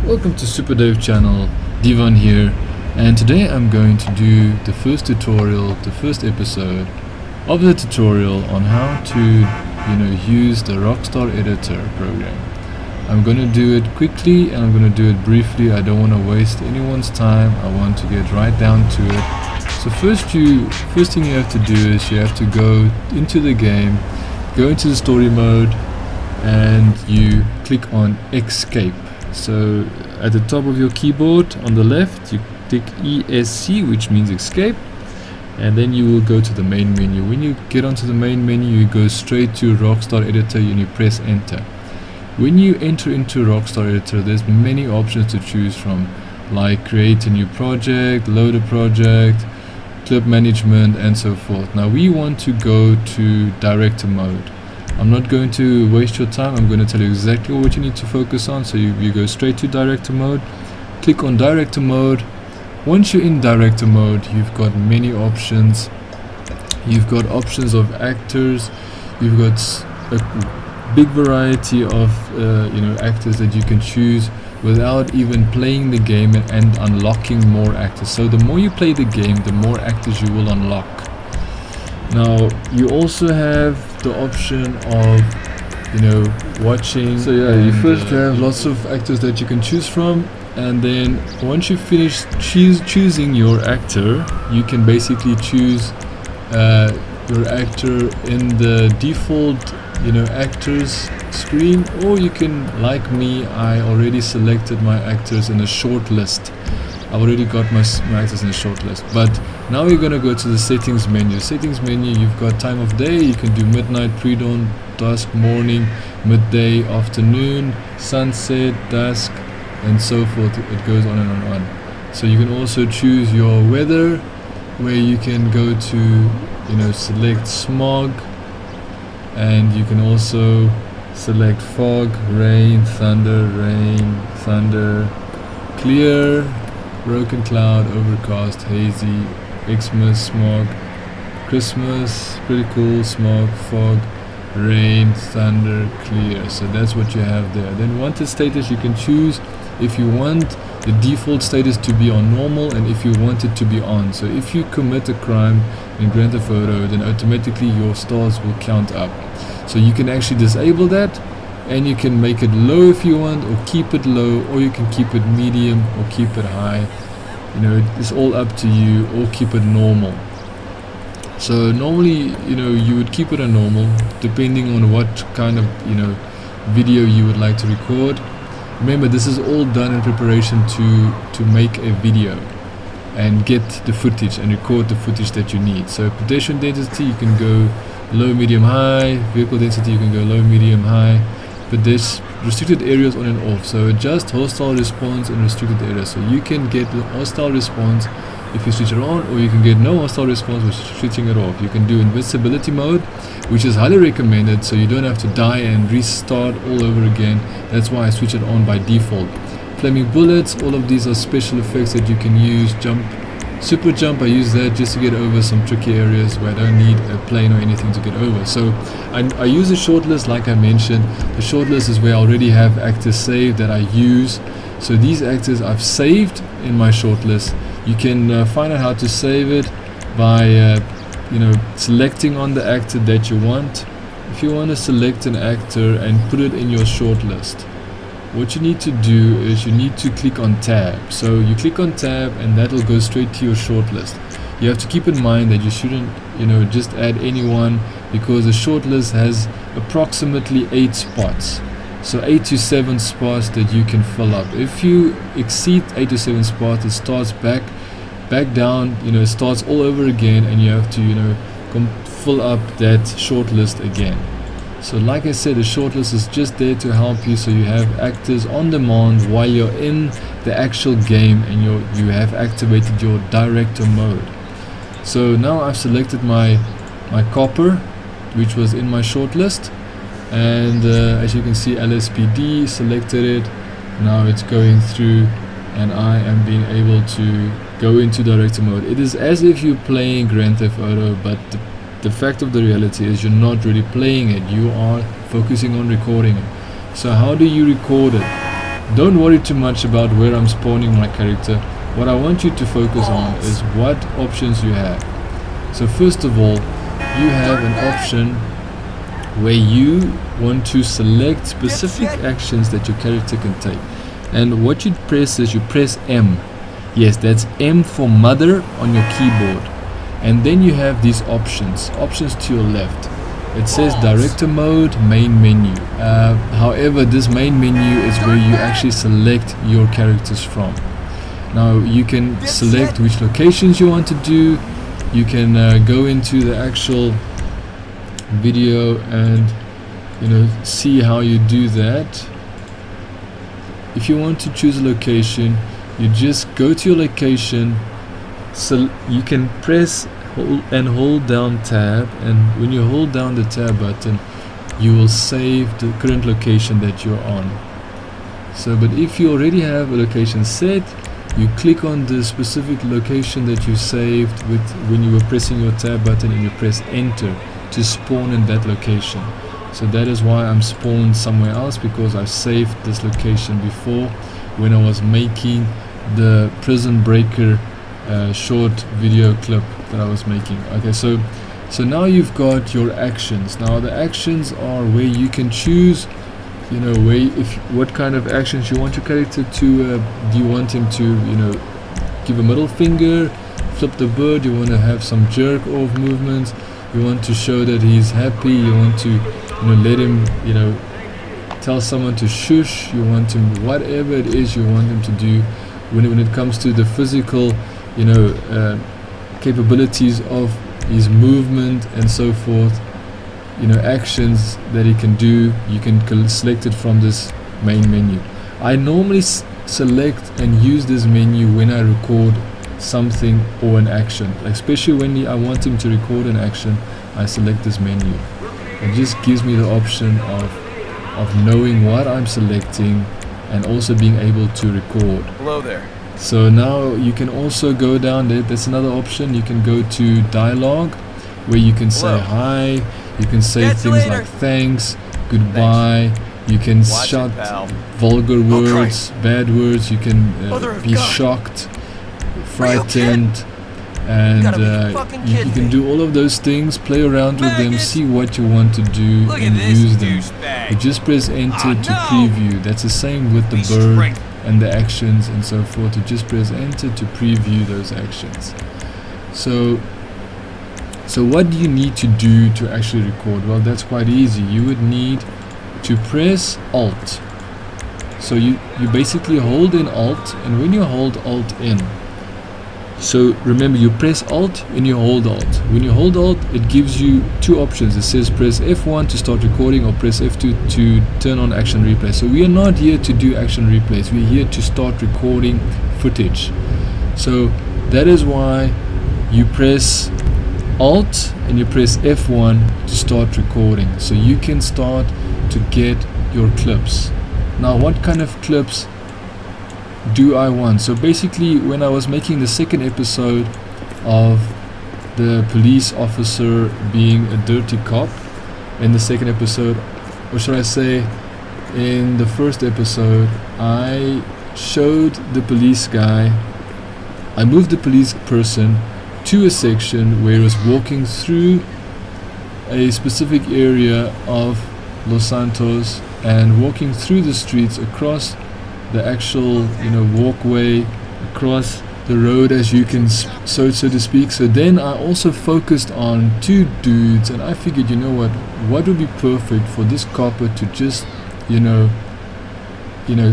Welcome to Super Dave channel, Divan here, and today I'm going to do the first tutorial, the first episode of the tutorial on how to use the Rockstar Editor program. I'm going to do it quickly and I'm going to do it briefly. I don't want to waste anyone's time. I want to get right down to it. So first thing you have to do is you have to go into the game, go into the story mode, and you click on escape. So at the top of your keyboard on the left you click ESC, which means escape, and then you will go to the main menu. When you get onto the main menu, you go straight to Rockstar Editor and you press enter. When you enter into Rockstar Editor, there's many options to choose from, like create a new project, load a project, clip management, and so forth. Now we want to go to director mode. I'm not going to waste your time. I'm going to tell you exactly what you need to focus on. So you go straight to director mode, click on director mode. Once you're in director mode, you've got many options. You've got options of actors, you've got a big variety of actors that you can choose without even playing the game and unlocking more actors. So the more you play the game, the more actors you will unlock. Now you also have the option of watching. So yeah, you first have lots of actors that you can choose from, and then once you finish choosing your actor, you can basically choose your actor in the default actors screen, or you can, like me, I already selected my actors in a short list. I've already got my actors in a short list. But now we're going to go to the settings menu. Settings menu, you've got time of day. You can do midnight, pre-dawn, dusk, morning, midday, afternoon, sunset, dusk, and so forth. It goes on and on and on. So you can also choose your weather, where you can go to select smog, and you can also select fog, rain, thunder, clear, broken cloud, overcast, hazy, Xmas, smog, Christmas, pretty cool, smog, fog, rain, thunder, clear. So that's what you have there. Then wanted status, you can choose if you want the default status to be on normal and if you want it to be on. So if you commit a crime in Grand Theft Auto, then automatically your stars will count up. So you can actually disable that, and you can make it low if you want, or keep it low, or you can keep it medium or keep it high. It's all up to you, or keep it normal. So normally you would keep it on normal depending on what kind of video you would like to record. Remember, this is all done in preparation to make a video and get the footage and record the footage that you need. So pedestrian density, you can go low, medium, high. Vehicle density, you can go low, medium, high. But there's restricted areas on and off. So adjust hostile response in restricted areas. So you can get the hostile response if you switch it on, or you can get no hostile response with switching it off. You can do invincibility mode, which is highly recommended, so you don't have to die and restart all over again. That's why I switch it on by default. Flaming bullets, all of these are special effects that you can use. Jump, super jump, I use that just to get over some tricky areas where I don't need a plane or anything to get over. So I use a shortlist, like I mentioned. The shortlist is where I already have actors saved that I use. So these actors I've saved in my shortlist. You can find out how to save it by selecting on the actor that you want. If you want to select an actor and put it in your shortlist, what you need to do is you need to click on tab. So you click on tab and that will go straight to your shortlist. You have to keep in mind that you shouldn't just add anyone, because the shortlist has approximately 8 spots. So 8 to 7 spots that you can fill up. If you exceed 8 to 7 spots, it starts back down, it starts all over again, and you have to fill up that shortlist again. So like I said, the shortlist is just there to help you, so you have actors on demand while you're in the actual game and you have activated your director mode. So now I've selected my copper, which was in my shortlist, and as you can see, LSPD, selected it. Now it's going through and I am being able to go into director mode. It is as if you're playing Grand Theft Auto, but the fact of the reality is you're not really playing it, you are focusing on recording it. So how do you record it? don't worry too much about where I'm spawning my character. What I want you to focus on is what options you have. So first of all, you have an option where you want to select specific actions that your character can take. And what you press is you press M. Yes, that's M for mother on your keyboard. And then you have these options to your left. It says director mode, main menu. However, this main menu is where you actually select your characters from. Now you can select which locations you want to do. You can go into the actual video and see how you do that. If you want to choose a location, you just go to your location. So you can press and hold down tab, and when you hold down the tab button, you will save the current location that you're on. So but if you already have a location set, you click on the specific location that you saved with when you were pressing your tab button, and you press enter to spawn in that location. So that is why I'm spawned somewhere else, because I saved this location before when I was making the prison breaker short video clip that I was making. Okay, so now you've got your actions. Now the actions are where you can choose what kind of actions you want your character to do you want him to give a middle finger, flip the bird, you want to have some jerk off movements, you want to show that he's happy, you want to let him tell someone to shush, you want him, whatever it is you want him to do. When it comes to the physical capabilities of his movement and so forth, actions that he can do, you can select it from this main menu. I normally select and use this menu when I record something or an action, especially when I want him to record an action. I select this menu. It just gives me the option of knowing what I'm selecting and also being able to record. Hello there. So now you can also go down there. There's another option. You can go to dialogue, where you can say hi, you can say things like thanks, goodbye, you can shout vulgar words, bad words, you can be shocked, frightened, and you can do all of those things, play around with them, see what you want to do and use them. You just press enter to preview. That's the same with the bird and the actions and so forth. You just press enter to preview those actions. So what do you need to do to actually record? Well, that's quite easy. You would need to press Alt. So you basically hold in Alt, and when you hold Alt in, so remember, you press Alt and you hold Alt. When you hold Alt, it gives you two options. It says press F1 to start recording or press F2 to turn on action replay. So we are not here to do action replays. We're here to start recording footage. So that is why you press Alt and you press F1 to start recording. So you can start to get your clips. Now, what kind of clips do I want? So basically, when I was making the second episode of the police officer being a dirty cop, in the second episode, or should I say in the first episode, I showed the police guy, I moved the police person to a section where he was walking through a specific area of Los Santos and walking through the streets across the actual walkway, across the road, as you can so to speak. So then I also focused on two dudes, and I figured, what would be perfect for this copper to just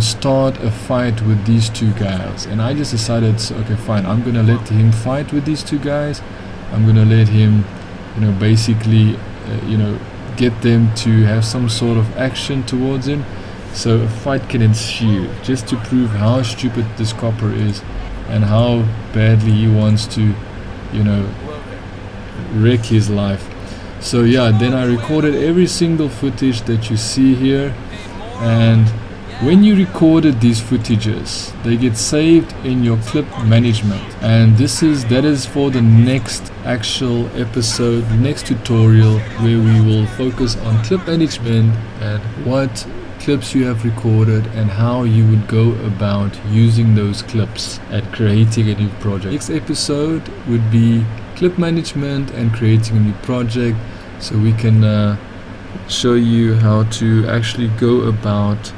start a fight with these two guys. And I just decided, okay, fine, I'm gonna let him fight with these two guys. I'm gonna let him basically get them to have some sort of action towards him, so a fight can ensue, just to prove how stupid this copper is and how badly he wants to wreck his life. So yeah, then I recorded every single footage that you see here, and when you recorded these footages, they get saved in your clip management, and that is for the next actual episode, next tutorial, where we will focus on clip management and what clips you have recorded and how you would go about using those clips at creating a new project. Next episode would be clip management and creating a new project, so we can show you how to actually go about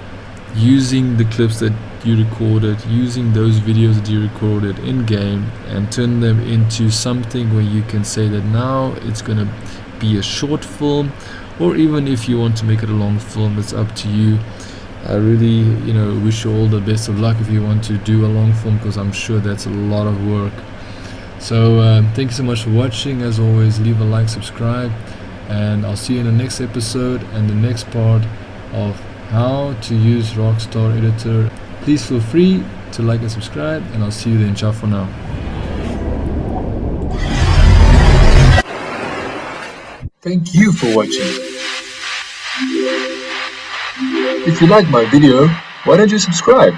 using the clips that you recorded, using those videos that you recorded in game, and turn them into something where you can say that now it's gonna be a short film, or even if you want to make it a long film, it's up to you. I really wish you all the best of luck if you want to do a long film, because I'm sure that's a lot of work. So thank you so much for watching. As always, leave a like, subscribe, and I'll see you in the next episode and the next part of how to use Rockstar Editor. Please feel free to like and subscribe, and I'll see you then. Ciao for now. Thank you for watching. If you like my video, why don't you subscribe?